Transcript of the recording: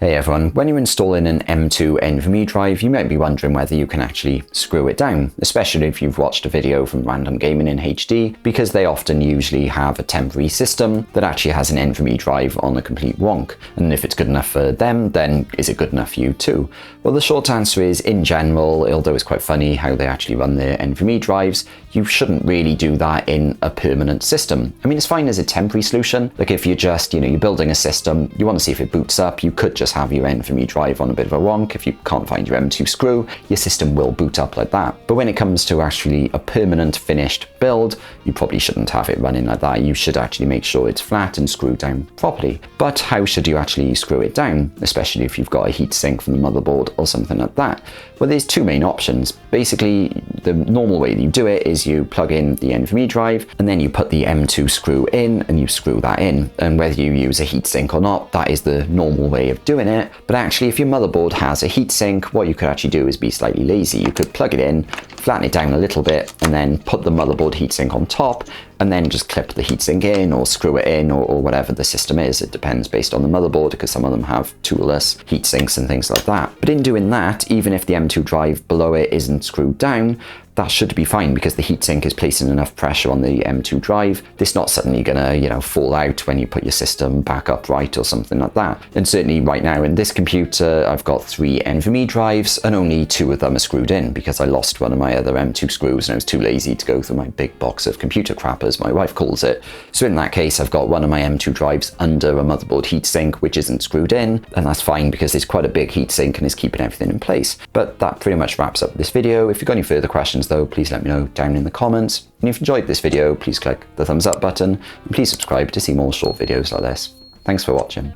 Hey everyone, when you're installing an M.2 NVMe drive, you might be wondering whether you can actually screw it down, especially if you've watched a video from RandomGamingInHD, because they often usually have a temporary system that actually has an NVMe drive on a complete wonk. And if it's good enough for them, then is it good enough for you too? Well, the short answer is, in general, although it's quite funny how they actually run their NVMe drives, you shouldn't really do that in a permanent system. I mean, it's fine as a temporary solution. Like if you're just, you're building a system, you want to see if it boots up, you could just have your NVMe drive on a bit of a wonk. If you can't find your M2 screw, your system will boot up like that. But when it comes to actually a permanent finished build, you probably shouldn't have it running like that. You should actually make sure it's flat and screwed down properly. But how should you actually screw it down, especially if you've got a heatsink from the motherboard or something like that? Well, there's two main options. Basically, the normal way that you do it is you plug in the NVMe drive and then you put the M2 screw in and you screw that in. And whether you use a heatsink or not, that is the normal way of doing it. But actually, if your motherboard has a heatsink, what you could actually do is be slightly lazy. You could plug it in, flatten it down a little bit, and then put the motherboard heatsink on top, and then just clip the heatsink in or screw it in or whatever the system is. It depends based on the motherboard, because some of them have toolless heatsinks and things like that. But in doing that, even if the M2 drive below it isn't screwed down, that should be fine because the heatsink is placing enough pressure on the M2 drive. It's not suddenly gonna, fall out when you put your system back upright or something like that. And certainly right now in this computer, I've got 3 NVMe drives and only 2 of them are screwed in because I lost one of my other M2 screws and I was too lazy to go through my big box of computer crap, as my wife calls it. So in that case, I've got one of my M2 drives under a motherboard heatsink, which isn't screwed in, and that's fine because it's quite a big heatsink and it's keeping everything in place. But that pretty much wraps up this video. If you've got any further questions though, please let me know down in the comments. And if you enjoyed this video, please click the thumbs up button and please subscribe to see more short videos like this. Thanks for watching.